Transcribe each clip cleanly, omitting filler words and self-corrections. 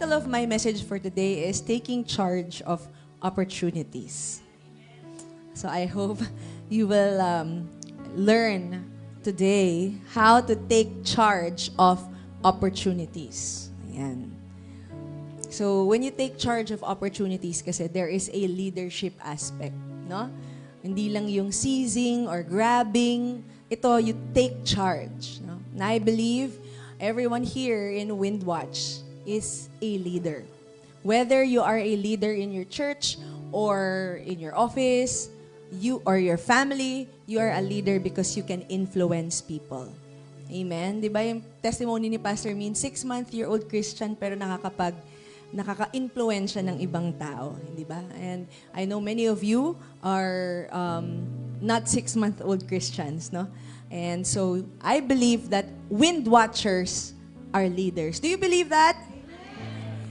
title of my message for today is Taking Charge of Opportunities. So I hope you will learn today how to take charge of opportunities. Ayan. So when you take charge of opportunities kasi there is a leadership aspect, no? Hindi lang yung seizing or grabbing, ito you take charge, no? And I believe everyone here in Windwatch is a leader. Whether you are a leader in your church or in your office, you or your family, you are a leader because you can influence people. Amen? Di ba yung testimony ni Pastor Min, 6-month-year-old Christian pero nakaka-influensya ng ibang tao. Di ba? And I know many of you are not 6-month-old Christians, no? And so I believe that wind watchers are leaders. Do you believe that?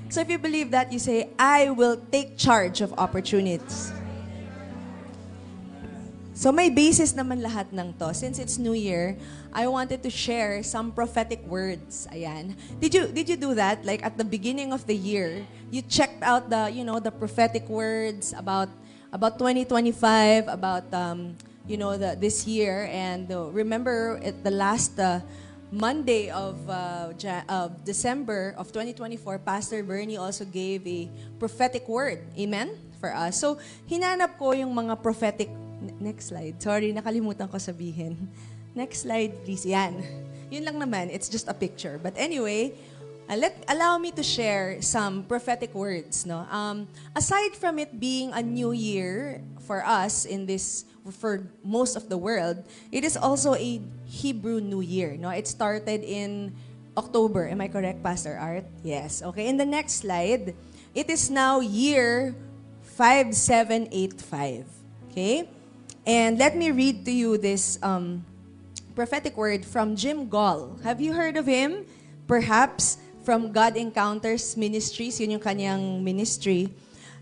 So if you believe that, you say, I will take charge of opportunities. So may basis naman lahat ng to. Since it's New Year, I wanted to share some prophetic words. Ayan. Did you do that? Like at the beginning of the year, you checked out the prophetic words about 2025, about this year, and remember at the last Monday of December of 2024, Pastor Bernie also gave a prophetic word. Amen? For us. So hinanap ko yung mga prophetic. Next slide. Sorry, nakalimutan ko sabihin. Next slide, please. Yan. Yun lang naman. It's just a picture. But anyway, allow me to share some prophetic words. No? Aside from it being a new year for us for most of the world, it is also a Hebrew New Year. No? It started in October. Am I correct, Pastor Art? Yes. Okay. In the next slide, it is now year 5785. Okay? And let me read to you this prophetic word from Jim Gall. Have you heard of him? Perhaps from God Encounters Ministries, yun yung kanyang ministry.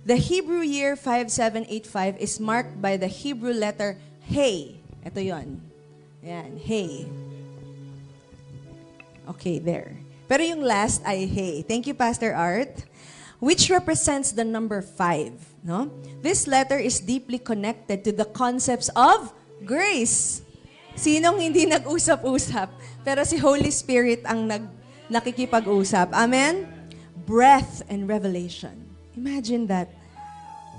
The Hebrew year 5785 is marked by the Hebrew letter Hey. Ito yun. Ayan, Hey. Okay, there. Pero yung last ay Hey. Thank you, Pastor Art. Which represents the number 5. No? This letter is deeply connected to the concepts of grace. Sinong hindi nag-usap-usap? Pero si Holy Spirit ang nakikipag-usap. Amen? Breath and revelation. Imagine that.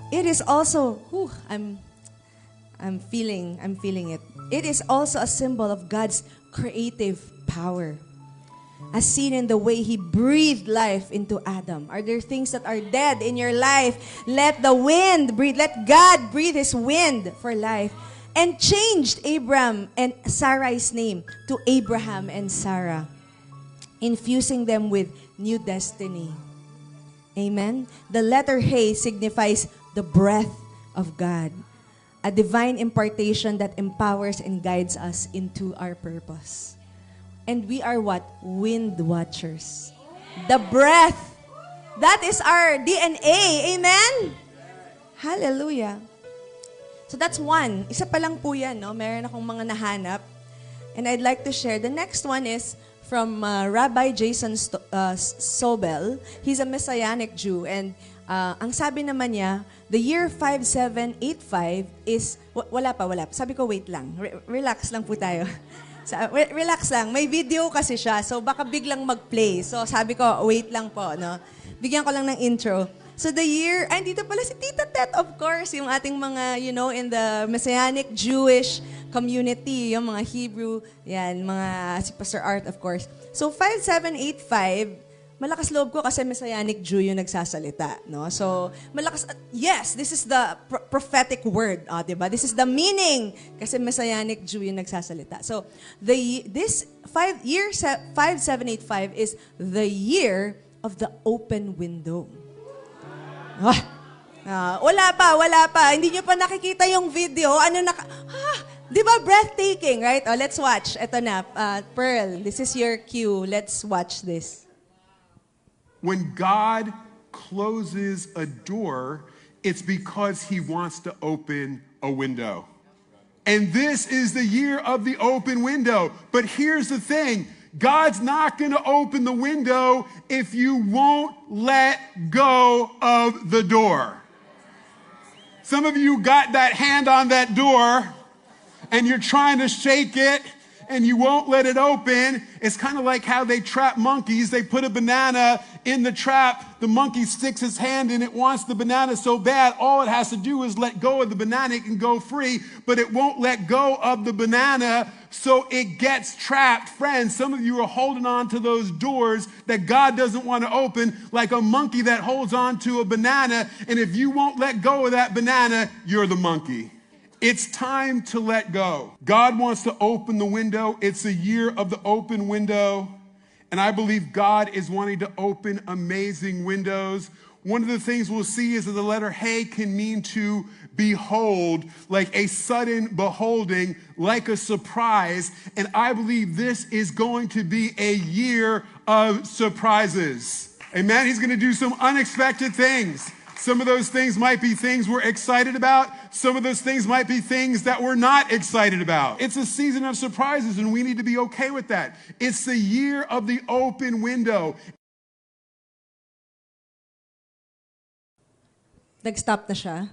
It is also, I'm feeling it. It is also a symbol of God's creative power, as seen in the way He breathed life into Adam. Are there things that are dead in your life? Let the wind breathe. Let God breathe His wind for life. And changed Abram and Sarai's name to Abraham and Sarah, infusing them with new destiny. Amen? The letter He signifies the breath of God, a divine impartation that empowers and guides us into our purpose. And we are what? Wind watchers. The breath. That is our DNA. Amen? Hallelujah. So that's one. Isa pa lang po yan, no? Meron akong mga nahanap. And I'd like to share. The next one is from Rabbi Jason Sobel. He's a Messianic Jew. And ang sabi naman niya, the year 5785 is, wala pa. Sabi ko, wait lang. Relax lang po tayo. Relax lang. May video kasi siya. So, baka biglang mag-play. So, sabi ko, wait lang po, no? Bigyan ko lang ng intro. So, the year... Ay, dito pala si Tita Tet, of course. Yung ating mga, in the Messianic Jewish community. Yung mga Hebrew. Yan, si Pastor Art, of course. So, 5785... Malakas loob ko kasi Messianic Jew yung nagsasalita, no? So, malakas, yes, this is the prophetic word, diba? This is the meaning kasi Messianic Jew yung nagsasalita. So, year 5785 is the year of the open window. Wala pa. Hindi nyo pa nakikita yung video. Di ba breathtaking, right? Let's watch. Ito na, Pearl, this is your cue. Let's watch this. When God closes a door, it's because He wants to open a window. And this is the year of the open window. But here's the thing. God's not going to open the window if you won't let go of the door. Some of you got that hand on that door and you're trying to shake it and you won't let it open. It's kind of like how they trap monkeys. They put a banana in the trap. The monkey sticks his hand in it, wants the banana so bad, all it has to do is let go of the banana. It can go free, but it won't let go of the banana, so it gets trapped. Friends, some of you are holding on to those doors that God doesn't want to open, like a monkey that holds on to a banana, and if you won't let go of that banana, you're the monkey. It's time to let go. God wants to open the window. It's a year of the open window. And I believe God is wanting to open amazing windows. One of the things we'll see is that the letter Hey can mean to behold, like a sudden beholding, like a surprise. And I believe this is going to be a year of surprises. Amen? He's going to do some unexpected things. Some of those things might be things we're excited about. Some of those things might be things that we're not excited about. It's a season of surprises, and we need to be okay with that. It's the year of the open window. Nag-stop na siya?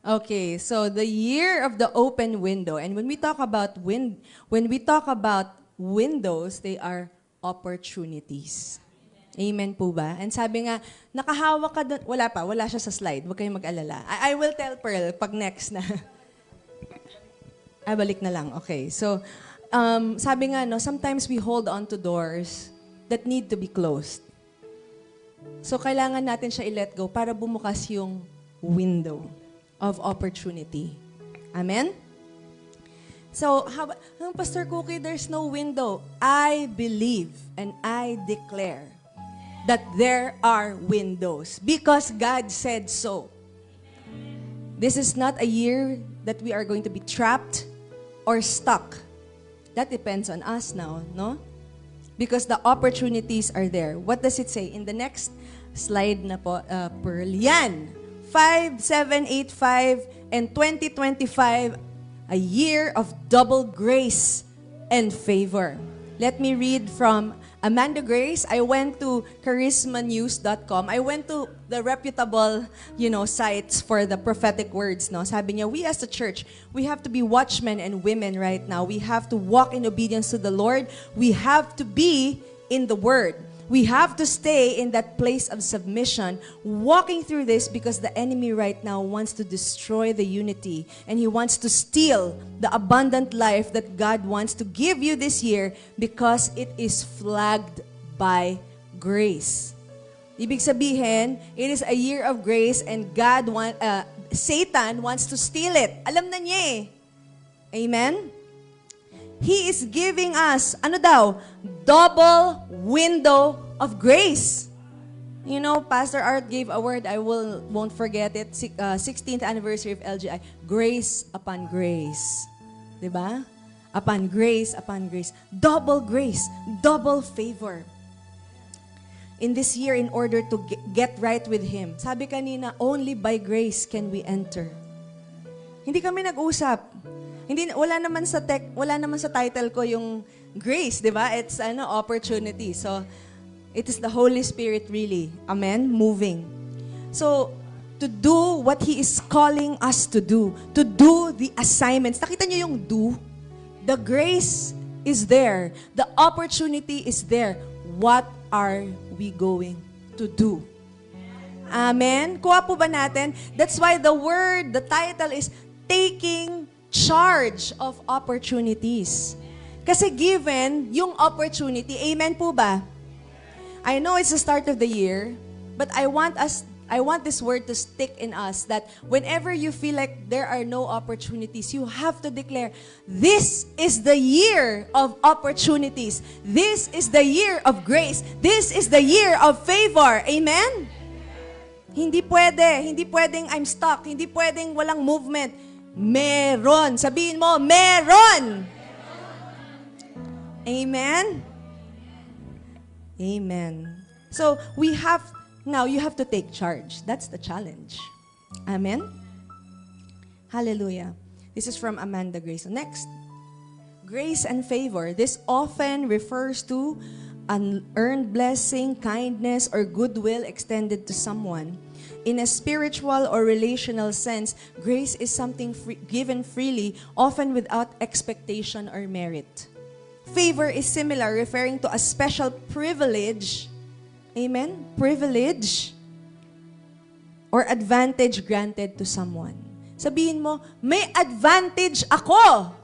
Okay, so the year of the open window. And when we talk about windows, they are opportunities. Amen po ba? And sabi nga, nakahawak ka doon. Wala siya sa slide. Huwag kayong mag-alala. I will tell Pearl pag next na. Balik na lang. Okay. So, sabi nga, no, sometimes we hold on to doors that need to be closed. So, kailangan natin siya i-let go para bumukas yung window of opportunity. Amen? So, Pastor Cookie, there's no window. I believe and I declare that there are windows because God said so. This is not a year that we are going to be trapped or stuck. That depends on us now, no? Because the opportunities are there. What does it say? In the next slide na po, Pearl. Yan! 5, 7, 8, 5, and 2025, a year of double grace and favor. Let me read from Amanda Grace. I went to charismanews.com. I went to the reputable, sites for the prophetic words. No? Sabi niya, we as a church, we have to be watchmen and women right now. We have to walk in obedience to the Lord. We have to be in the Word. We have to stay in that place of submission, walking through this because the enemy right now wants to destroy the unity and he wants to steal the abundant life that God wants to give you this year because it is flagged by grace. Ibig sabihin, it is a year of grace and Satan wants to steal it. Alam na niya eh. Amen? He is giving us, double window of grace. Pastor Art gave a word, I won't forget it, 16th anniversary of LGI, grace upon grace. Diba? Upon grace, double grace, double favor. In this year, in order to get right with Him, sabi kanina, only by grace can we enter. Hindi kami nag-usap. Wala naman sa title ko yung grace, 'di ba? It's opportunity. So it is the Holy Spirit really. Amen, moving. So to do what He is calling us to do the assignments. Nakita niyo yung do? The grace is there. The opportunity is there. What are we going to do? Amen? Kuha po ba natin? That's why the title is Taking Charge of Opportunities. Kasi given yung opportunity, amen po ba? I know it's the start of the year, but I want this word to stick in us that whenever you feel like there are no opportunities, you have to declare, this is the year of opportunities. This is the year of grace. This is the year of favor. Amen? Hindi pwedeng I'm stuck. Hindi pwedeng walang movement. Meron. Sabihin mo, meron. Amen? Amen. So, you have to take charge. That's the challenge. Amen? Hallelujah. This is from Amanda Grace. Next. grace and favor. This often refers to an earned blessing, kindness, or goodwill extended to someone. In a spiritual or relational sense, grace is something given freely, often without expectation or merit. Favor is similar, referring to a special privilege, amen? Privilege or advantage granted to someone. Sabihin mo, may advantage ako.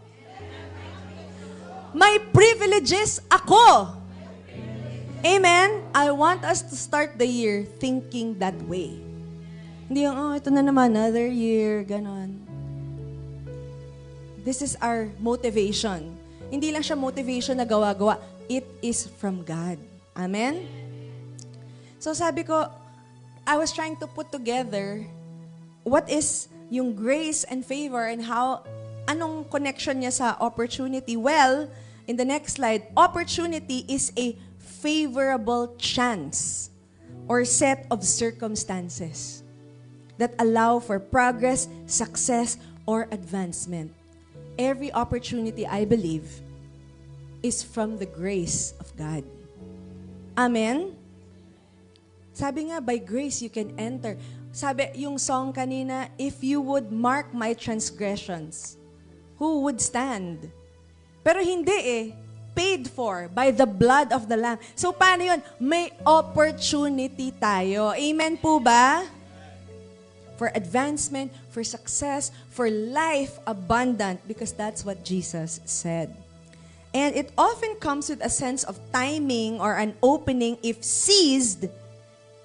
May privileges ako. Amen? I want us to start the year thinking that way. Hindi yung, oh, ito na naman, another year, ganon. This is our motivation. Hindi lang siya motivation na gawa-gawa. It is from God. Amen? So sabi ko, I was trying to put together what is yung grace and favor and how, anong connection niya sa opportunity. Well, in the next slide, opportunity is a favorable chance or set of circumstances that allow for progress, success, or advancement. Every opportunity, I believe, is from the grace of God. Amen? Sabi nga, by grace you can enter. Sabi, yung song kanina, if you would mark my transgressions, who would stand? Pero hindi eh. Paid for by the blood of the Lamb. So, paano yun? May opportunity tayo. Amen po ba? For advancement, for success, for life abundant, because that's what Jesus said. And it often comes with a sense of timing or an opening. If seized,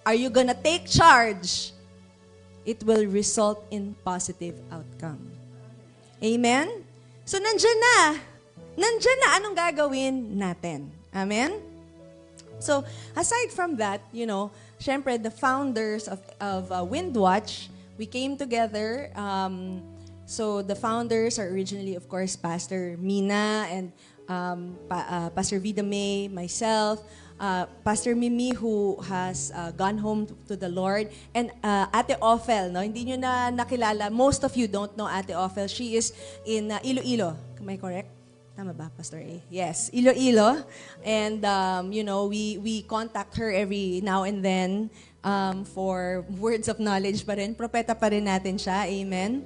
are you gonna take charge? It will result in positive outcome. Amen? So, nandyan na. Nandyan na, anong gagawin natin? Amen? So, aside from that, you know, syempre, the founders of Windwatch, we came together. So, the founders are originally, of course, Pastor Mina and Pastor Vida May, myself, Pastor Mimi, who has gone home to the Lord, and Ate Ophel, no? Hindi nyo na nakilala. Most of you don't know Ate Ophel. She is in Iloilo. Am I correct? Tama ba, Pastor A? Yes, Iloilo. And, you know, we contact her every now and then for words of knowledge pa rin. Propeta pa rin natin siya. Amen?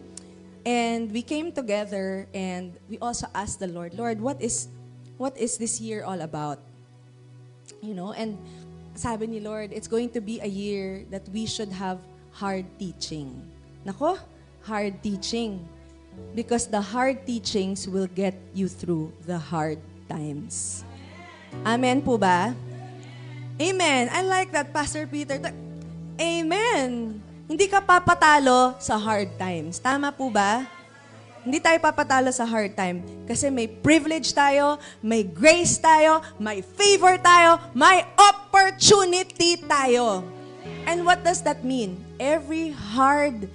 And we came together and we also asked the Lord, Lord, what is this year all about? You know, and sabi ni Lord, it's going to be a year that we should have hard teaching. Nako, hard teaching. Because the hard teachings will get you through the hard times. Amen po ba? Amen. I like that, Pastor Peter. Amen. Hindi ka papatalo sa hard times. Tama po ba? Hindi tayo papatalo sa hard time. Kasi may privilege tayo, may grace tayo, may favor tayo, may opportunity tayo. And what does that mean? Every hard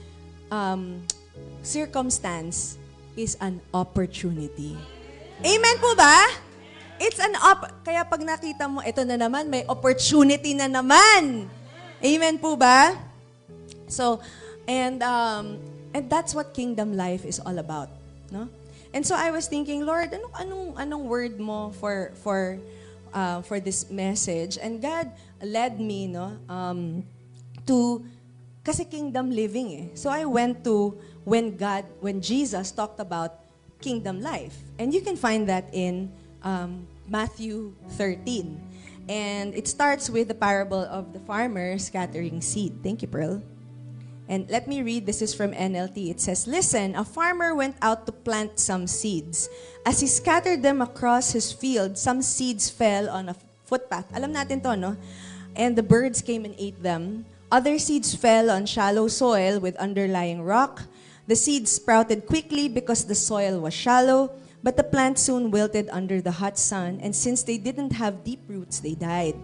circumstance is an opportunity. Amen po ba? It's an kaya pag nakita mo, ito na naman, may opportunity na naman. Amen po ba? So, and that's what kingdom life is all about, no? And so I was thinking, Lord, anong word mo for this message? And God led me, no, to kasi kingdom living eh. So I went to when Jesus talked about kingdom life. And you can find that in Matthew 13. And it starts with the parable of the farmer scattering seed. Thank you, Pearl. And let me read, this is from NLT. It says, listen, a farmer went out to plant some seeds. As he scattered them across his field, some seeds fell on a footpath. Alam natin to, no? And the birds came and ate them. Other seeds fell on shallow soil with underlying rock. The seeds sprouted quickly because the soil was shallow, but the plants soon wilted under the hot sun, and since they didn't have deep roots, they died.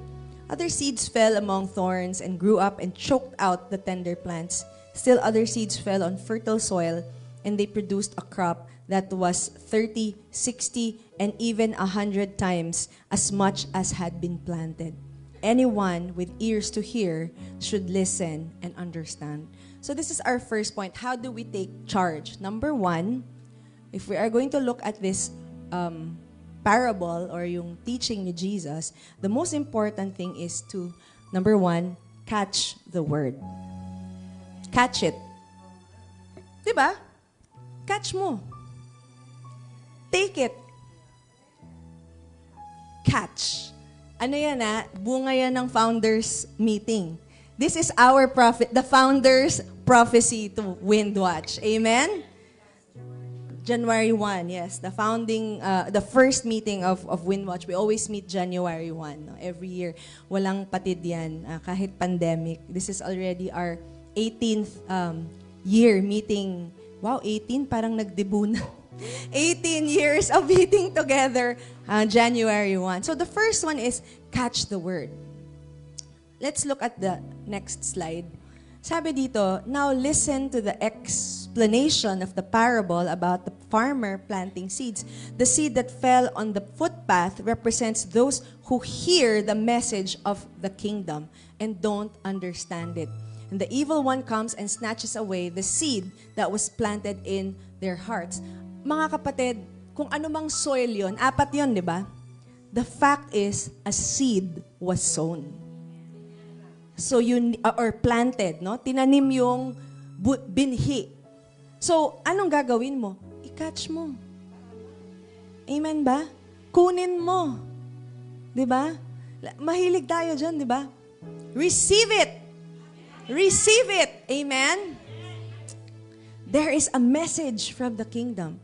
Other seeds fell among thorns and grew up and choked out the tender plants. Still other seeds fell on fertile soil, and they produced a crop that was 30, 60, and even 100 times as much as had been planted. Anyone with ears to hear should listen and understand. So this is our first point. How do we take charge? Number one, if we are going to look at this parable or yung teaching ni Jesus, the most important thing is to, number one, catch the word. Catch it. Diba? Catch mo. Take it. Catch. Ano yan bunga yan ng founders meeting. This is our the founders prophecy to Windwatch. Amen? January 1, yes. The founding, the first meeting of Windwatch. We always meet January 1, no? Every year. Walang patid yan, kahit pandemic. This is already our 18th year meeting. Wow, 18? Parang nagdebu na. 18 years of meeting together, January 1. So the first one is catch the word. Let's look at the next slide. Sabi dito, now listen to the explanation of the parable about the farmer planting seeds. The seed that fell on the footpath represents those who hear the message of the kingdom and don't understand it. And the evil one comes and snatches away the seed that was planted in their hearts. Mga kapatid, kung ano mang soil yon, 4 yon, di ba? The fact is, a seed was sown. So or planted, no? Tinanim yung binhi. So, anong gagawin mo? I-catch mo. Amen ba? Kunin mo. Di ba? Mahilig tayo dyan, di ba? Receive it. Receive it. Amen? There is a message from the kingdom.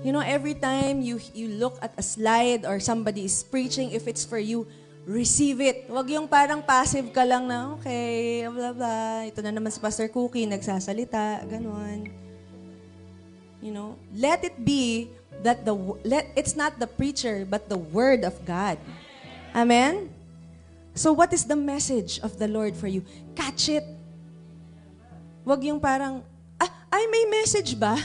You know, every time you look at a slide or somebody is preaching, if it's for you, receive it. Huwag yung parang passive ka lang na, okay, blah, blah. Ito na naman si Pastor Cookie, nagsasalita, ganon. You know, let it be that it's not the preacher, but the word of God. Amen? So what is the message of the Lord for you? Catch it. Huwag yung parang, ay, may message ba?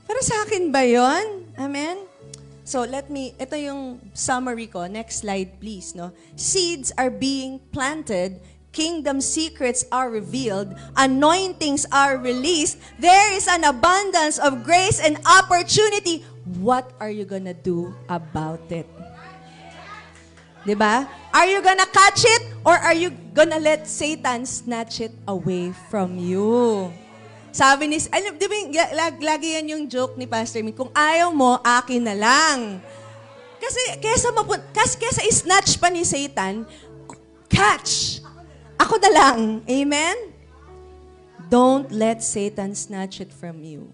Para sa akin ba yon? Amen? So ito yung summary ko. Next slide, please. No? Seeds are being planted. Kingdom secrets are revealed. Anointings are released. There is an abundance of grace and opportunity. What are you gonna do about it? Diba? Are you gonna catch it or are you gonna let Satan snatch it away from you? Sabi ni, di ba, lagi yan yung joke ni Pastor Min, kung ayaw mo, akin na lang. Kasi, kesa snatch pa ni Satan, catch. Ako na lang. Amen? Don't let Satan snatch it from you.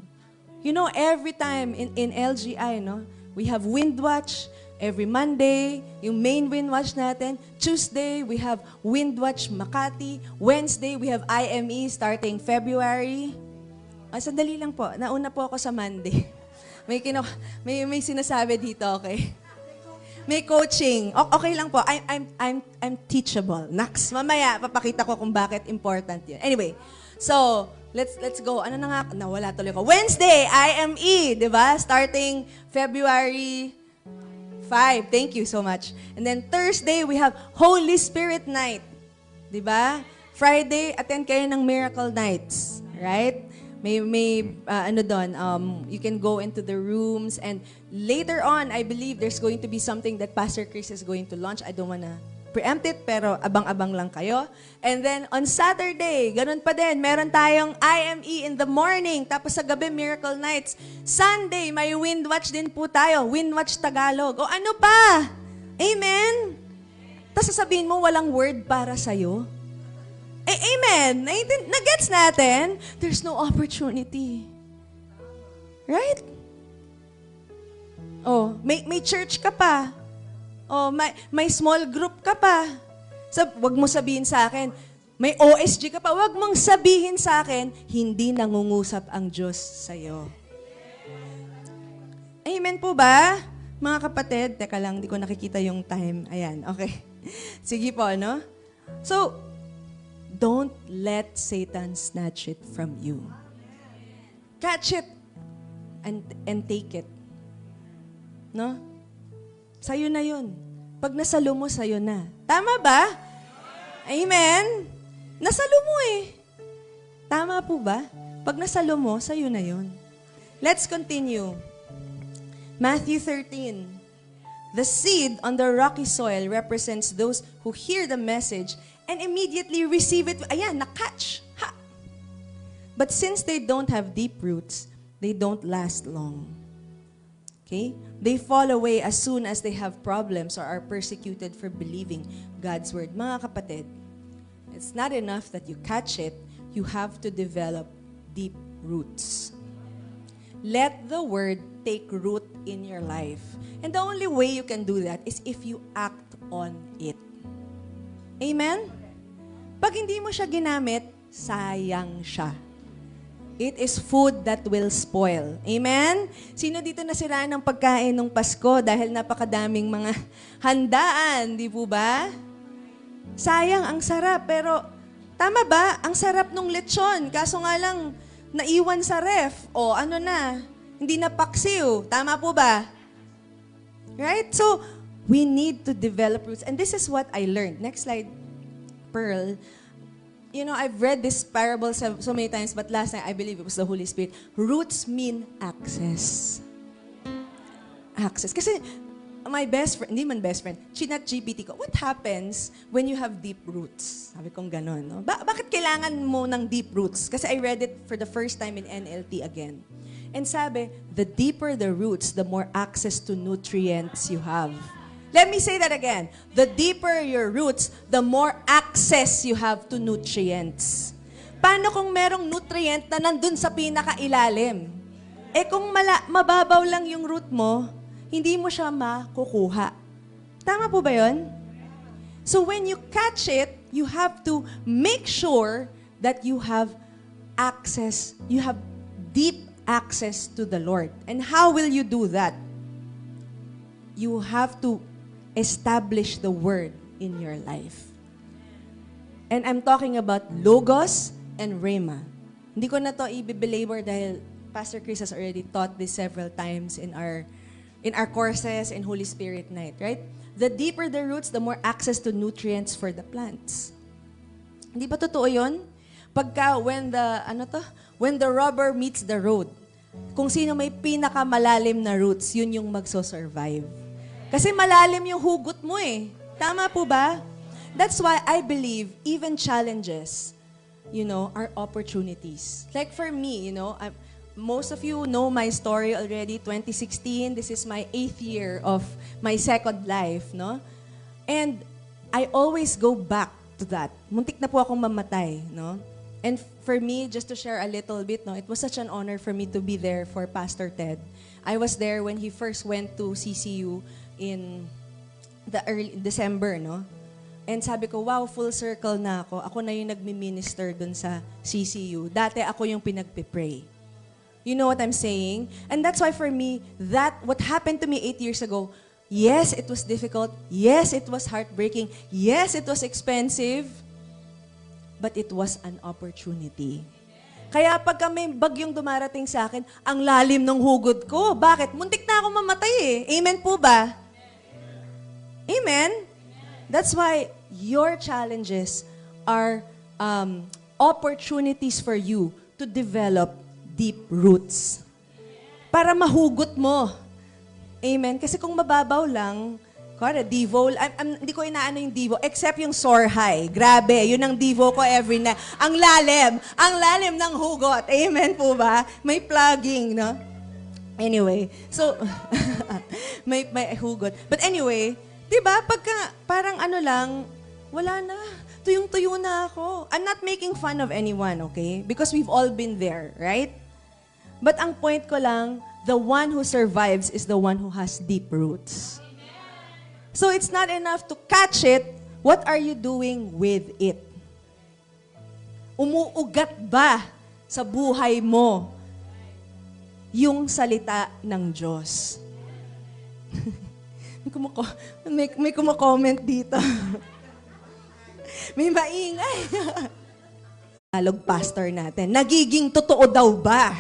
You know, every time in LGI, no, we have Windwatch. Every Monday, yung main Windwatch natin. Tuesday, we have Windwatch Makati. Wednesday, we have IME starting February. Sandali lang po. Nauna po ako sa Monday. May sinasabi dito, okay? May coaching. Okay lang po. I'm teachable. Next, mamaya papakita ko kung bakit important 'yun. Anyway, so let's go. Ano na nga? Nawala tuloy ko. Wednesday, IME, 'di ba? Starting February 5. Thank you so much. And then Thursday, we have Holy Spirit Night. 'Di ba? Friday, attend kayo ng Miracle Nights, right? May ano doon, you can go into the rooms and later on, I believe there's going to be something that Pastor Chris is going to launch. I don't wanna preempt it, pero abang-abang lang kayo. And then on Saturday, ganun pa din, meron tayong IME in the morning, tapos sa gabi, Miracle Nights. Sunday, may Windwatch din po tayo, Windwatch Tagalog. O ano pa? Amen? Tapos sasabihin mo, walang word para sa'yo. Amen. Nagets natin, there's no opportunity. Right? Oh, may church ka pa. Oh, may small group ka pa. Wag mo sabihin sa akin, may OSG ka pa. Wag mong sabihin sa akin, hindi nangungusap ang Diyos sa'yo. Amen po ba? Mga kapatid, teka lang, di ko nakikita yung time. Ayan, okay. Sige po, no? So, don't let Satan snatch it from you. Catch it and take it. No? Sa'yo na yun. Pag nasalo mo, sa'yo na. Tama ba? Amen? Nasalo mo eh. Tama po ba? Pag nasalo mo, sa'yo na yun. Let's continue. Matthew 13. The seed on the rocky soil represents those who hear the message and immediately receive it. Ayan, na-catch. Ha! But since they don't have deep roots, they don't last long. Okay? They fall away as soon as they have problems or are persecuted for believing God's word. Mga kapatid, it's not enough that you catch it. You have to develop deep roots. Let the word take root in your life. And the only way you can do that is if you act on it. Amen? Pag hindi mo siya ginamit, sayang siya. It is food that will spoil. Amen? Sino dito nasiraan ng pagkain ng Pasko dahil napakadaming mga handaan, di po ba? Sayang, ang sarap. Pero, tama ba? Ang sarap nung lechon. Kaso nga lang, naiwan sa ref. O, ano na? Hindi na paksiw. Tama po ba? Right? So, we need to develop roots. And this is what I learned. Next slide, Pearl. You know, I've read this parable so many times, but last night, I believe it was the Holy Spirit. Roots mean access. Access. Kasi, my best friend, hindi man best friend, chinat GPT ko, what happens when you have deep roots? Sabi kong ganon, no? Bakit kailangan mo ng deep roots? Kasi I read it for the first time in NLT again. And sabi, the deeper the roots, the more access to nutrients you have. Let me say that again. The deeper your roots, the more access you have to nutrients. Paano kung merong nutrient na nandun sa pinakailalim? Eh kung mababaw lang yung root mo, hindi mo siya makukuha. Tama po ba yun? So when you catch it, you have to make sure that you have access, you have deep access to the Lord. And how will you do that? You have to establish the Word in your life. And I'm talking about Logos and Rhema. Hindi ko na to i-belabor dahil Pastor Chris has already taught this several times in our courses in Holy Spirit Night, right? The deeper the roots, the more access to nutrients for the plants. Hindi ba totoo yun? Pagka, when the rubber meets the road, kung sino may pinakamalalim na roots, yun yung magso-survive. Kasi malalim yung hugot mo eh. Tama po ba? That's why I believe even challenges, are opportunities. Like for me, most of you know my story already. 2016, this is my 8th year of my second life, no? And I always go back to that. Muntik na po akong mamatay, no? And for me, just to share a little bit, no, it was such an honor for me to be there for Pastor Ted. I was there when he first went to CCU in the early December, no? And sabi ko, wow, full circle na ako. Ako na yung nagmi-minister dun sa CCU. Dati ako yung pinagpipray. You know what I'm saying? And that's why for me, what happened to me 8 years ago, yes, it was difficult. Yes, it was heartbreaking. Yes, it was expensive. But it was an opportunity. Kaya pagka may bagyong dumarating sa akin, ang lalim ng hugod ko. Bakit? Muntik na ako mamatay eh. Amen po ba? Amen? That's why your challenges are opportunities for you to develop deep roots. Para mahugot mo. Amen? Kasi kung mababaw lang, Devo, hindi ko inaano yung Devo, except yung soar high. Grabe, yun ang Devo ko every night. Ang lalim ng hugot. Amen po ba? May plugging, no? Anyway, so, may hugot. But anyway, di ba, pagka parang wala na. Tuyong-tuyo na ako. I'm not making fun of anyone, okay? Because we've all been there, right? But ang point ko lang, the one who survives is the one who has deep roots. So it's not enough to catch it. What are you doing with it? Umuugat ba sa buhay mo yung salita ng Diyos? may comment dito. May maingay. Dialogue pastor natin. Nagiging totoo daw ba?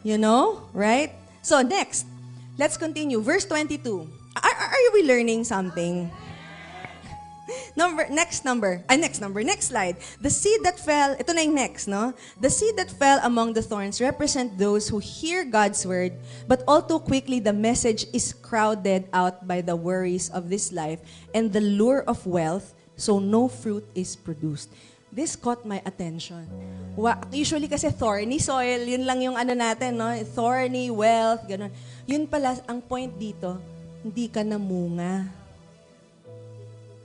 You know? Right? So next, let's continue. Verse 22. Are we learning something? Next slide. The seed that fell, ito na yung next, no? The seed that fell among the thorns represent those who hear God's word, but all too quickly the message is crowded out by the worries of this life and the lure of wealth, so no fruit is produced. This caught my attention. Usually kasi thorny soil, yun lang yung ano natin, no? Thorny, wealth, ganun. Yun pala, ang point dito, hindi ka namunga.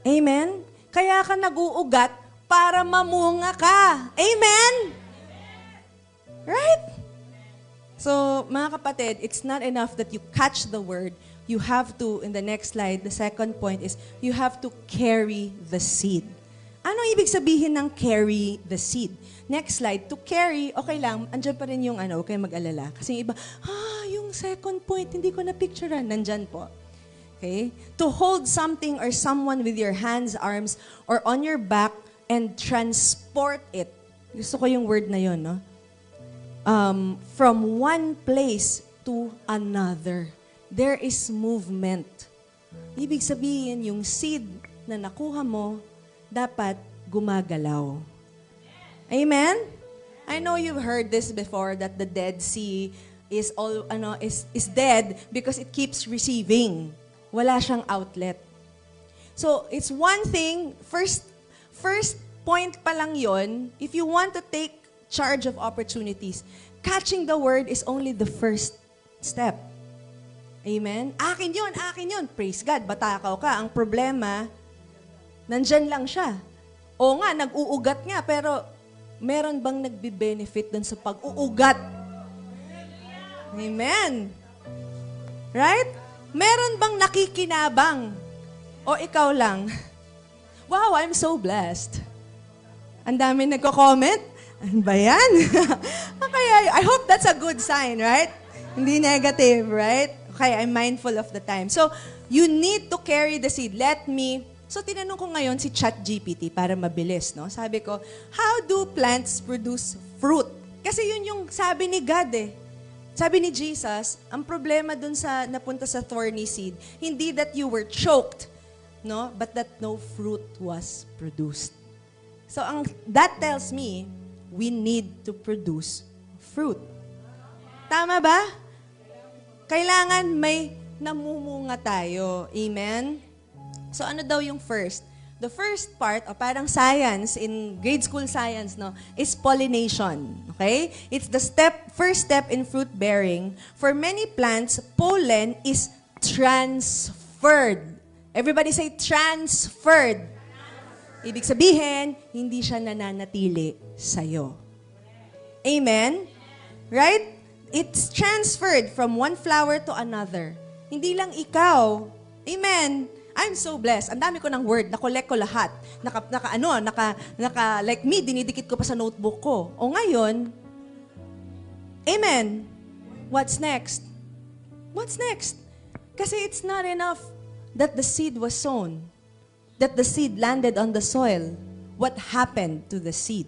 Amen? Kaya ka nag-uugat para mamunga ka. Amen? Right? So, mga kapatid, it's not enough that you catch the word. You have to, in the next slide, the second point is, you have to carry the seed. Anong ibig sabihin ng carry the seed? Next slide, to carry, okay lang, andyan pa rin yung ano, okay mag-alala. Kasi yung iba, yung second point, hindi ko na-picturean, nandyan po. Okay? To hold something or someone with your hands, arms, or on your back and transport it. Gusto ko yung word na yun, no? From one place to another. There is movement. Ibig sabihin, yung seed na nakuha mo, dapat gumagalaw. Amen? I know you've heard this before, that the Dead Sea is dead because it keeps receiving. Wala siyang outlet. So, it's one thing, first point pa lang yon, if you want to take charge of opportunities, catching the word is only the first step. Amen? Akin yun. Praise God, batakaw ka. Ang problema, nandyan lang siya. O nga, nag-uugat nga, pero meron bang nagbe-benefit dun sa pag-uugat? Amen? Right? Meron bang nakikinabang? O ikaw lang? Wow, I'm so blessed. Ang dami nagko-comment. Ano ba yan? Kaya, I hope that's a good sign, right? Hindi negative, right? Okay, I'm mindful of the time. So, you need to carry the seed. So, tinanong ko ngayon si ChatGPT para mabilis, no? Sabi ko, how do plants produce fruit? Kasi yun yung sabi ni God eh. Sabi ni Jesus, ang problema dun sa napunta sa thorny seed, hindi that you were choked, no? But that no fruit was produced. So that tells me, we need to produce fruit. Tama ba? Kailangan may namumunga tayo. Amen? So ano daw yung first? The first part, o parang science, in grade school science, no, is pollination. Okay? It's the first step in fruit bearing. For many plants, pollen is transferred. Everybody say transferred. Ibig sabihin, hindi siya nananatili sa'yo. Amen? Right? It's transferred from one flower to another. Hindi lang ikaw. Amen? I'm so blessed. Ang dami ko ng word, na-collect ko lahat. Like me, dinidikit ko pa sa notebook ko. O ngayon, amen. What's next? What's next? Kasi it's not enough that the seed was sown, that the seed landed on the soil. What happened to the seed?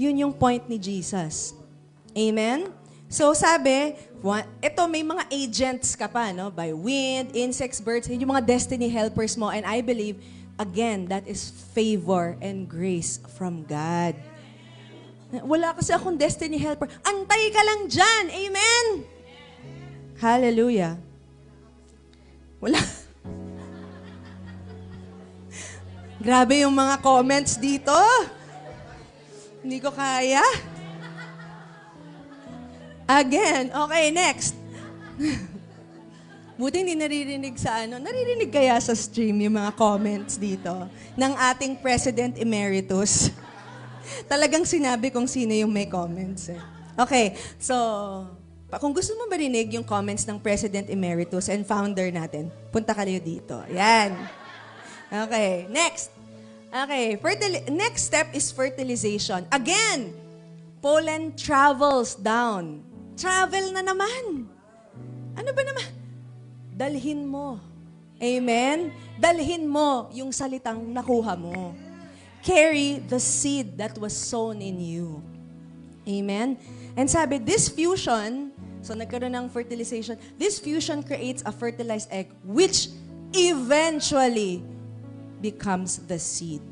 Yun yung point ni Jesus. Amen? So sabi, ito may mga agents ka pa, no? By wind, insects, birds, yung mga destiny helpers mo. And I believe, again, that is favor and grace from God. Wala kasi akong destiny helper. Antay ka lang dyan. Amen? Hallelujah. Wala. Grabe yung mga comments dito. Hindi ko kaya. Again. Okay, next. Buti hindi naririnig sa ano. Naririnig kaya sa stream yung mga comments dito ng ating President Emeritus. Talagang sinabi kung sino yung may comments. Eh. Okay, so kung gusto mo marinig yung comments ng President Emeritus and founder natin, punta kayo dito. Yan. Okay, next. Okay, next step is fertilization. Again, pollen travels down. Travel na naman. Ano ba naman? Dalhin mo. Amen? Dalhin mo yung salitang nakuha mo. Carry the seed that was sown in you. Amen? And sabi, this fusion, so nagkaroon ng fertilization, this fusion creates a fertilized egg which eventually becomes the seed.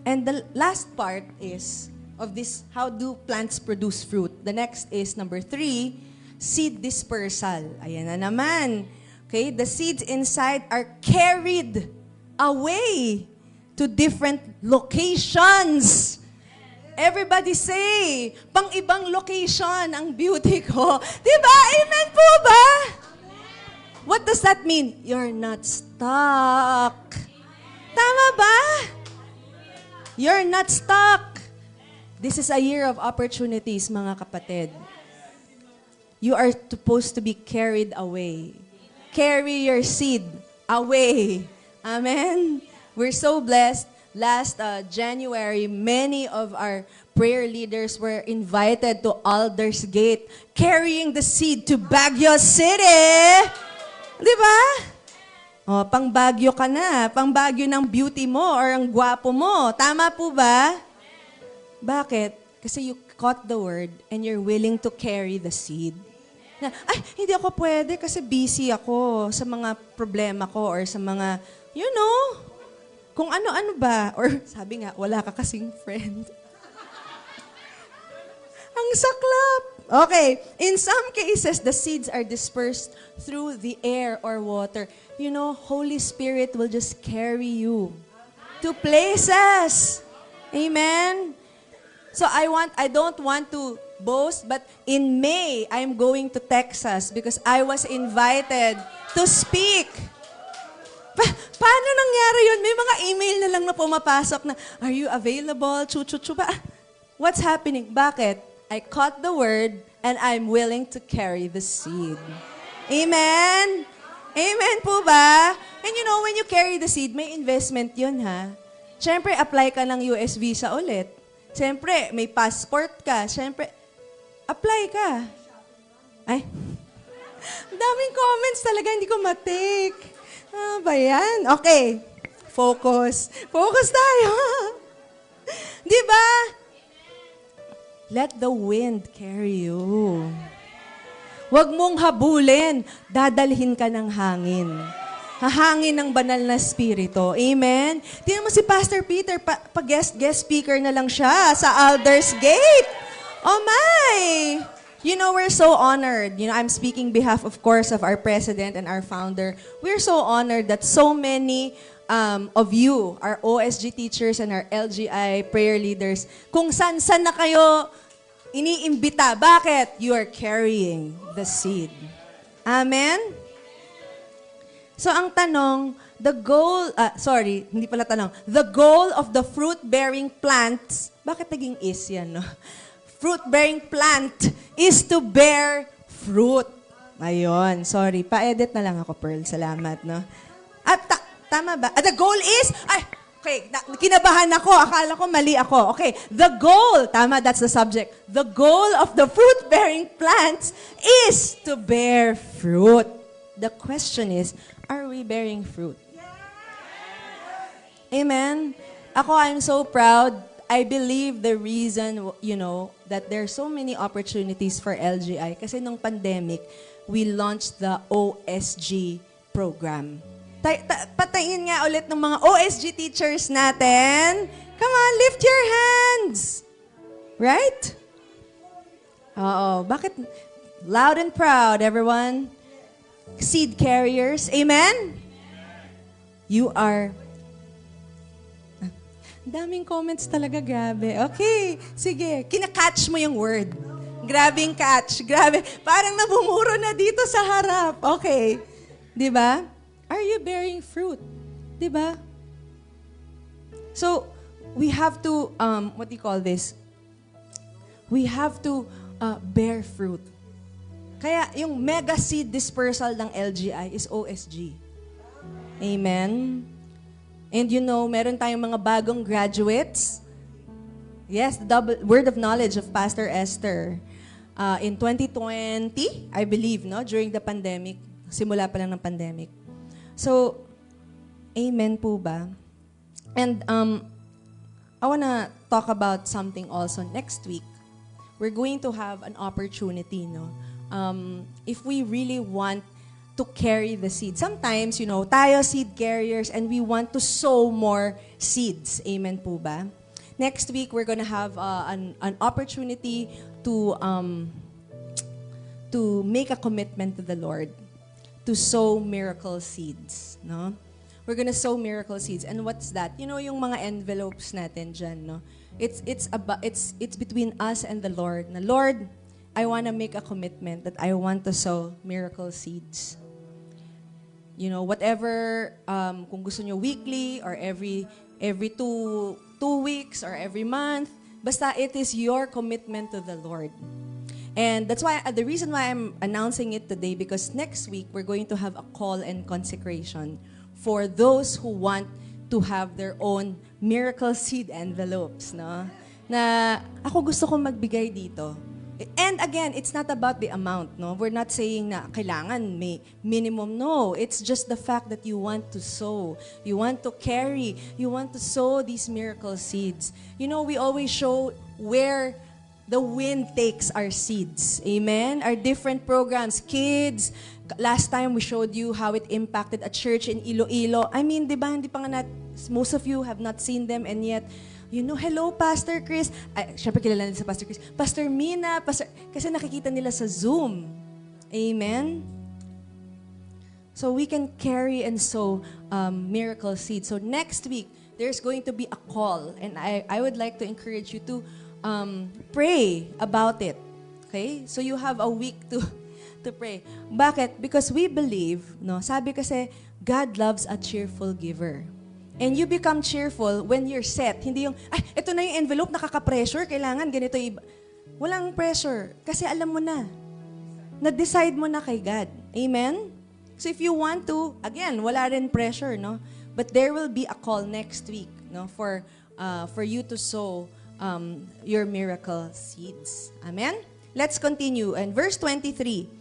And the last part is of this, how do plants produce fruit? The next is number 3, seed dispersal. Ayan na naman. Okay, the seeds inside are carried away to different locations. Everybody say, pang ibang location ang beauty ko. Diba? Amen po ba? What does that mean? You're not stuck. Tama ba? You're not stuck. This is a year of opportunities, mga kapatid. You are supposed to be carried away. Carry your seed away. Amen? We're so blessed. Last January, many of our prayer leaders were invited to Aldersgate, carrying the seed to Baguio City. Di ba? O, pang Baguio ka na. Pang Baguio ng beauty mo or ang gwapo mo. Tama po ba? Bakit? Kasi you caught the word and you're willing to carry the seed. Na, ay, hindi ako pwede kasi busy ako sa mga problema ko or sa mga, you know, kung ano-ano ba. Or sabi nga, wala ka kasing friend. Ang saklap. Okay, in some cases, the seeds are dispersed through the air or water. You know, Holy Spirit will just carry you to places. Amen? So I don't want to boast, but in May, I'm going to Texas because I was invited to speak. Paano nangyari yun? May mga email na lang na pumapasok na, are you available? Chu-chu-chu ba? What's happening? Bakit? I caught the word and I'm willing to carry the seed. Amen? Amen po ba? And you know, when you carry the seed, may investment yun ha. Siyempre, apply ka ng US visa ulit. Siyempre, may passport ka. Siyempre, apply ka. Ay, daming comments talaga, hindi ko matake. Ah, ba yan? Okay. Focus. Focus tayo. Di ba? Let the wind carry you. Huwag mong habulin. Dadalhin ka ng hangin. Hahangin ng banal na spirito. Amen? Tingnan mo si Pastor Peter, guest speaker na lang siya sa Aldersgate. Oh my! You know, we're so honored. You know, I'm speaking behalf, of course, of our president and our founder. We're so honored that so many of you, our OSG teachers and our LGI prayer leaders, kung san-san na kayo iniimbita. Bakit? You are carrying the seed. Amen? So ang tanong, the goal of the fruit-bearing plants, bakit naging is yan, no? Fruit-bearing plant is to bear fruit. Ayun, sorry. Pa-edit na lang ako, Pearl. Salamat, no? At tama ba? The goal is, kinabahan ako. Akala ko mali ako. Okay, the goal, tama, that's the subject. The goal of the fruit-bearing plants is to bear fruit. The question is, are we bearing fruit? Amen? Ako, I'm so proud. I believe the reason, you know, that there are so many opportunities for LGI kasi nung pandemic, we launched the OSG program. Patayin nga ulit ng mga OSG teachers natin. Come on, lift your hands. Right? Oo. Bakit? Loud and proud, everyone. Seed carriers. Amen? You are... Daming comments talaga, grabe. Okay, sige. Kinakatch mo yung word. Grabing catch. Grabe. Parang nabumuro na dito sa harap. Okay. Di ba? Are you bearing fruit? Di ba? So, we have to, what do you call this? We have to bear fruit. Kaya yung mega seed dispersal ng LGI is OSG. Amen? And you know, meron tayong mga bagong graduates. Yes, the word of knowledge of Pastor Esther. In 2020, I believe, no, during the pandemic, simula pa lang ng pandemic. So, amen po ba? And I wanna talk about something also next week. We're going to have an opportunity, no? If we really want to carry the seed. Sometimes, tayo seed carriers and we want to sow more seeds. Amen po ba? Next week, we're gonna have an opportunity to make a commitment to the Lord, to sow miracle seeds. No? We're gonna sow miracle seeds. And what's that? Yung mga envelopes natin dyan, no? It's between us and the Lord. Na, Lord, I want to make a commitment that I want to sow miracle seeds. Whatever, kung gusto nyo weekly or every two weeks or every month, basta it is your commitment to the Lord. And that's why, the reason why I'm announcing it today, because next week, we're going to have a call and consecration for those who want to have their own miracle seed envelopes, no? Na ako gusto kong magbigay dito. And again, it's not about the amount, no? We're not saying na kailangan may minimum. No, it's just the fact that you want to sow. You want to carry. You want to sow these miracle seeds. We always show where the wind takes our seeds. Amen? Our different programs. Kids, last time we showed you how it impacted a church in Iloilo. I mean, di ba, most of you have not seen them, and yet, hello, Pastor Chris. Ay, syempre kilala nila sa Pastor Chris. Pastor Mina, kasi nakikita nila sa Zoom. Amen? So we can carry and sow miracle seeds. So next week, there's going to be a call, and I would like to encourage you to pray about it. Okay? So you have a week to pray. Bakit? Because we believe, no? Sabi kasi, God loves a cheerful giver. And you become cheerful when you're set. Hindi yung, ito na yung envelope, nakaka-pressure, kailangan ganito iba. Walang pressure. Kasi alam mo na. Na-decide mo na kay God. Amen? So if you want to, again, wala rin pressure, no? But there will be a call next week, no? For you to sow your miracle seeds. Amen? Let's continue. And verse 23.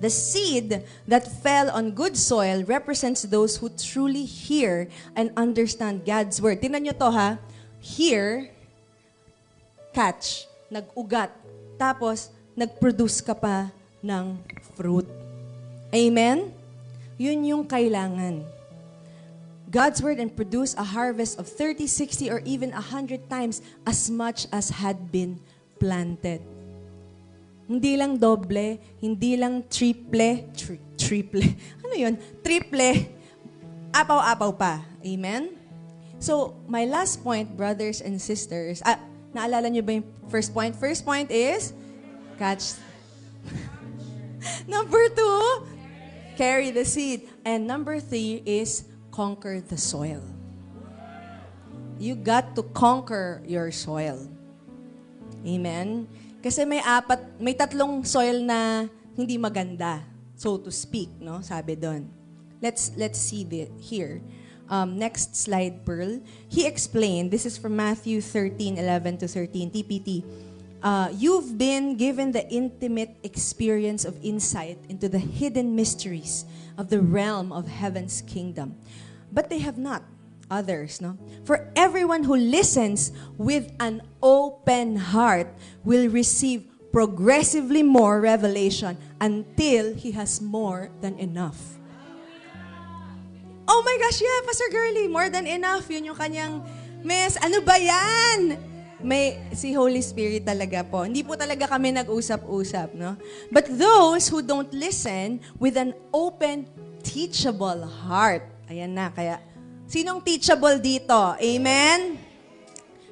The seed that fell on good soil represents those who truly hear and understand God's word. Tingnan nyo to, ha? Hear, catch, nag-ugat, tapos nag-produce ka pa ng fruit. Amen? Yun yung kailangan. God's word and produce a harvest of 30, 60, or even 100 times as much as had been planted. Hindi lang doble, hindi lang triple, ano yun? Triple, apaw-apaw pa. Amen? So, my last point, brothers and sisters, naalala niyo ba yung first point? First point is, catch. Number 2, carry the seed. And number 3 is, conquer the soil. You got to conquer your soil. Amen? Kasi may 3 soil na hindi maganda, so to speak, no? Sabi doon. Let's see here. Next slide, Pearl. He explained, this is from Matthew 13:11-13, TPT. You've been given the intimate experience of insight into the hidden mysteries of the realm of heaven's kingdom. But they have not. Others, no? For everyone who listens with an open heart will receive progressively more revelation until he has more than enough. Oh my gosh, yeah, Pastor Girlie, more than enough. Yun yung kanyang, Miss, ano ba yan? Si Holy Spirit talaga po. Hindi po talaga kami nag-usap-usap, no? But those who don't listen with an open, teachable heart, ayan na, kaya, sinong teachable dito? Amen?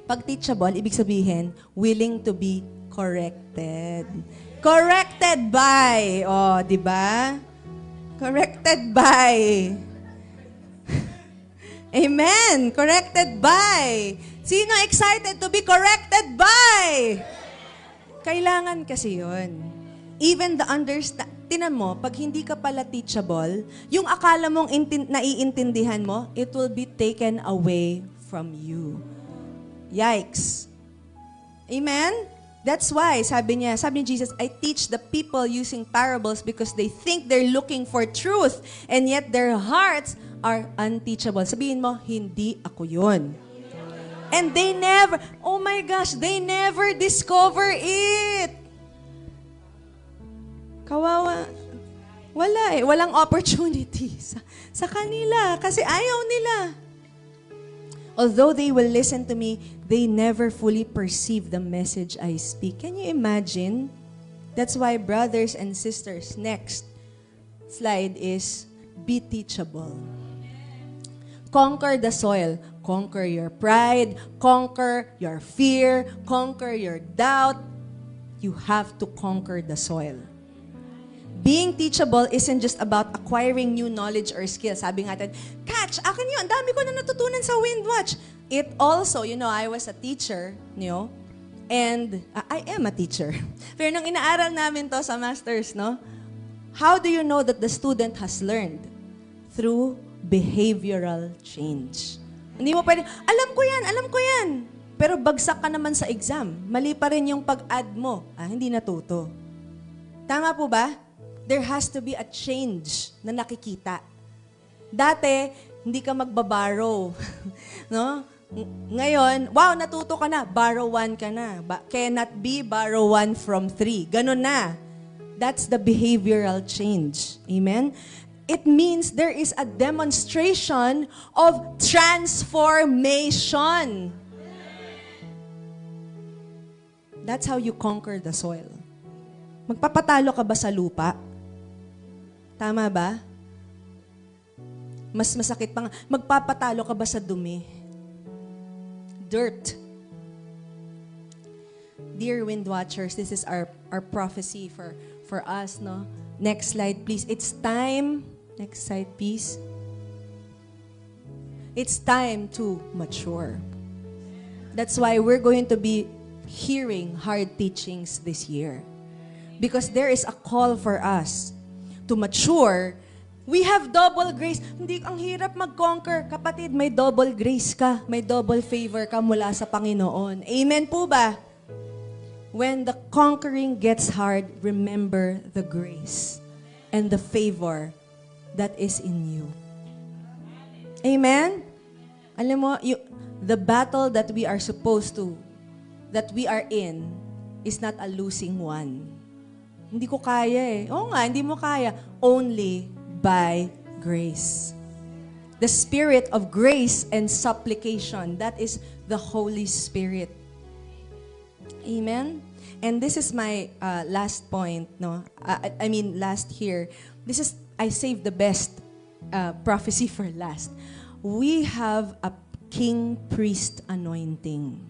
Pag teachable, ibig sabihin, willing to be corrected. Corrected by. Di ba? Corrected by. Amen. Corrected by. Sino excited to be corrected by? Kailangan kasi yun. Even the tinan mo, pag hindi ka pala teachable, yung akala mong naiintindihan mo, it will be taken away from you. Yikes. Amen? That's why, sabi ni Jesus, I teach the people using parables because they think they're looking for truth and yet their hearts are unteachable. Sabihin mo, hindi ako yun. And they never discover it. Kawawa. Wala eh. Walang opportunity sa kanila kasi ayaw nila. Although they will listen to me, they never fully perceive the message I speak. Can you imagine? That's why, brothers and sisters, next slide is be teachable. Conquer the soil. Conquer your pride. Conquer your fear. Conquer your doubt. You have to conquer the soil. Being teachable isn't just about acquiring new knowledge or skills. Sabi nga natin, Catch, akin yun. Ang dami ko na natutunan sa Windwatch. It also, I was a teacher, and I am a teacher. Pero nung inaaral namin to sa masters, how do you know that the student has learned? Through behavioral change. Hindi mo pwede, alam ko yan. Pero bagsak ka naman sa exam. Mali pa rin yung pag-add mo. Hindi natuto. Tama po ba? There has to be a change na nakikita. Dati, hindi ka magbaborrow. No? Ngayon, wow, natuto ka na. Borrow 1 ka na. Cannot be borrow 1 from 3. Ganon na. That's the behavioral change. Amen? It means there is a demonstration of transformation. That's how you conquer the soil. Magpapatalo ka ba sa lupa? Tama ba? Mas masakit pa nga. Magpapatalo ka ba sa dumi? Dirt. Dear Wind Watchers, this is our prophecy for us, no? Next slide, please. It's time. Next slide, please. It's time to mature. That's why we're going to be hearing hard teachings this year. Because there is a call for us to mature. We have double grace. Hindi, ang hirap mag-conquer. Kapatid, may double grace ka. May double favor ka mula sa Panginoon. Amen po ba? When the conquering gets hard, remember the grace and the favor that is in you. Amen? Alam mo, the battle that we are in, is not a losing one. Hindi ko kaya eh. Oo nga, hindi mo kaya. Only by grace. The spirit of grace and supplication, that is the Holy Spirit. Amen? And this is my last point, no? Last here. I saved the best prophecy for last. We have a king-priest anointing.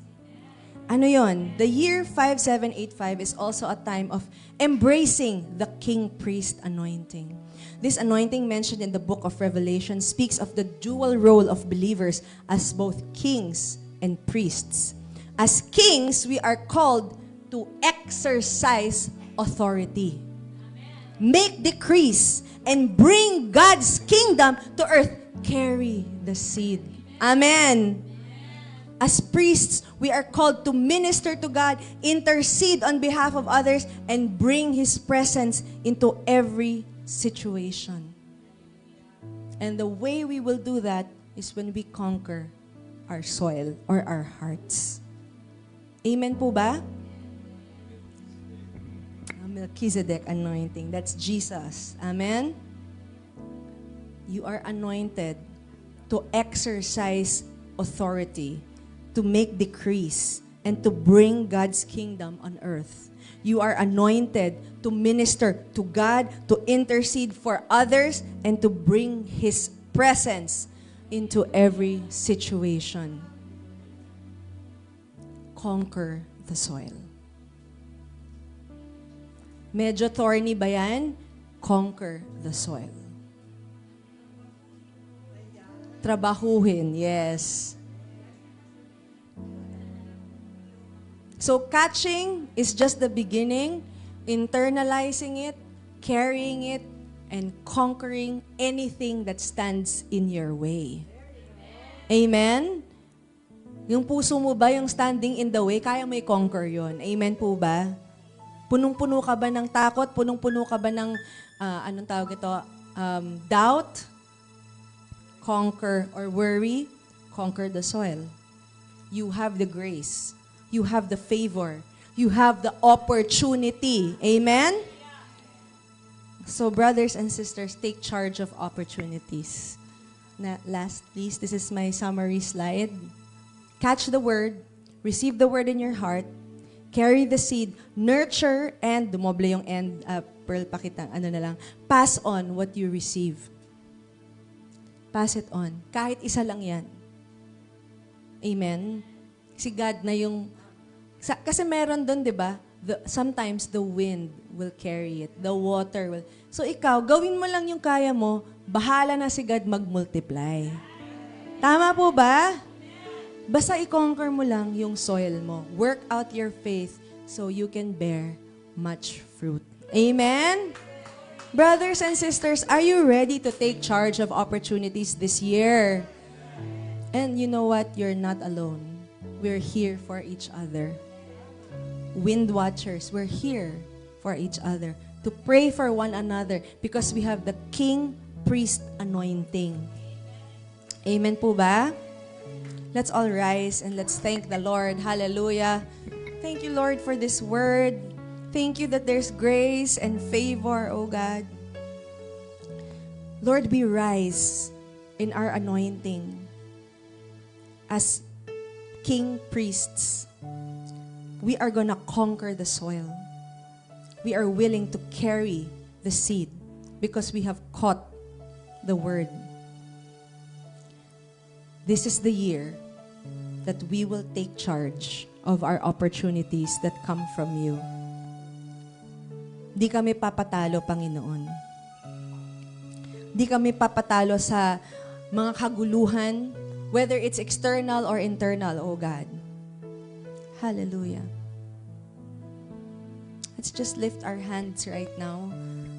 Ano yon? The year 5785 is also a time of embracing the king-priest anointing. This anointing mentioned in the book of Revelation speaks of the dual role of believers as both kings and priests. As kings, we are called to exercise authority, make decrees, and bring God's kingdom to earth. Carry the seed. Amen. As priests, we are called to minister to God, intercede on behalf of others, and bring His presence into every situation. And the way we will do that is when we conquer our soil or our hearts. Amen po ba? Melchizedek anointing. That's Jesus. Amen? You are anointed to exercise authority, to make decrees, and to bring God's kingdom on earth. You are anointed to minister to God, to intercede for others, and to bring His presence into every situation. Conquer the soil. Medyo thorny ba yan? Conquer the soil. Trabahuhin, yes. So catching is just the beginning, internalizing it, carrying it, and conquering anything that stands in your way. Amen? Yung puso mo ba yung standing in the way, kaya mo i-conquer yun. Amen po ba? Punong-puno ka ba ng takot? Punong-puno ka ba ng, anong tawag ito? Doubt? Conquer or worry? Conquer the soil. You have the grace. You have the favor. You have the opportunity. Amen? So, brothers and sisters, take charge of opportunities. Last, please, this is my summary slide. Catch the word, receive the word in your heart, carry the seed, nurture, and, dumoble yung and, Pearl, pakita, pass on what you receive. Pass it on. Kahit isa lang yan. Amen? Si God na yung, kasi meron doon, di ba? Sometimes the wind will carry it. The water will. So ikaw, gawin mo lang yung kaya mo, bahala na si God mag-multiply. Tama po ba? Basta i-conquer mo lang yung soil mo. Work out your faith so you can bear much fruit. Amen? Brothers and sisters, are you ready to take charge of opportunities this year? And you know what? You're not alone. We're here for each other. Wind watchers, we're here for each other to pray for one another because we have the king priest anointing. Amen po ba? Let's all rise and let's thank the Lord. Hallelujah. Thank you, Lord, for this word. Thank you that there's grace and favor, oh God. Lord, we rise in our anointing as king priests. We are gonna conquer the soil. We are willing to carry the seed because we have caught the word. This is the year that we will take charge of our opportunities that come from you. Di kami papatalo, Panginoon. Di kami papatalo sa mga kaguluhan, whether it's external or internal, oh God. Hallelujah. Let's just lift our hands right now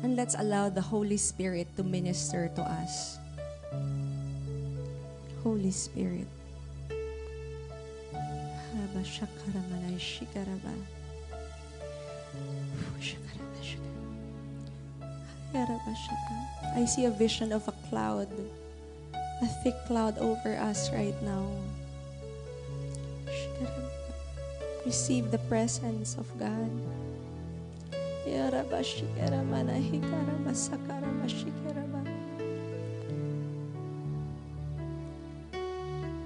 and let's allow the Holy Spirit to minister to us. Holy Spirit. I see a vision of a cloud, a thick cloud over us right now. Receive the presence of God.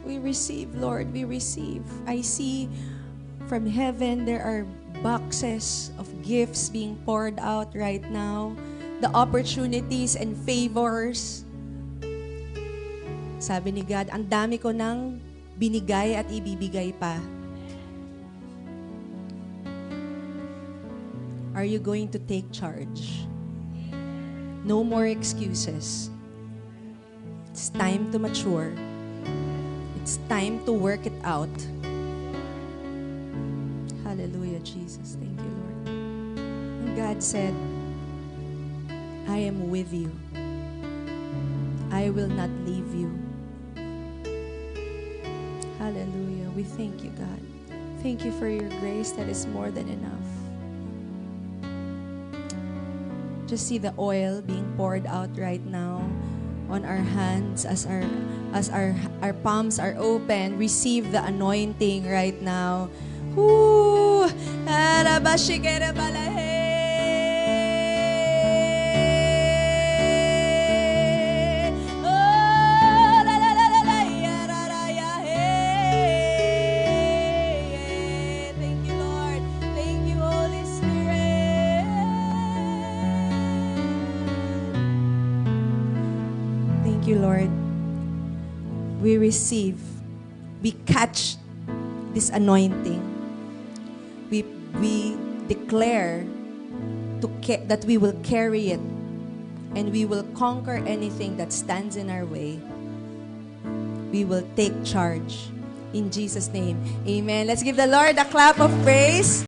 We receive, Lord, we receive. I see from heaven there are boxes of gifts being poured out right now. The opportunities and favors. Sabi ni God, ang dami ko nang binigay at ibibigay pa. Are you going to take charge? No more excuses. It's time to mature. It's time to work it out. Hallelujah, Jesus. Thank you, Lord. And God said, I am with you. I will not leave you. Hallelujah. We thank you, God. Thank you for your grace that is more than enough. Just see the oil being poured out right now on our hands as our palms are open. Receive the anointing right now. Ooh, you, Lord. We receive, we catch this anointing. We declare that we will carry it and we will conquer anything that stands in our way. We will take charge. In Jesus' name, amen. Let's give the Lord a clap of praise.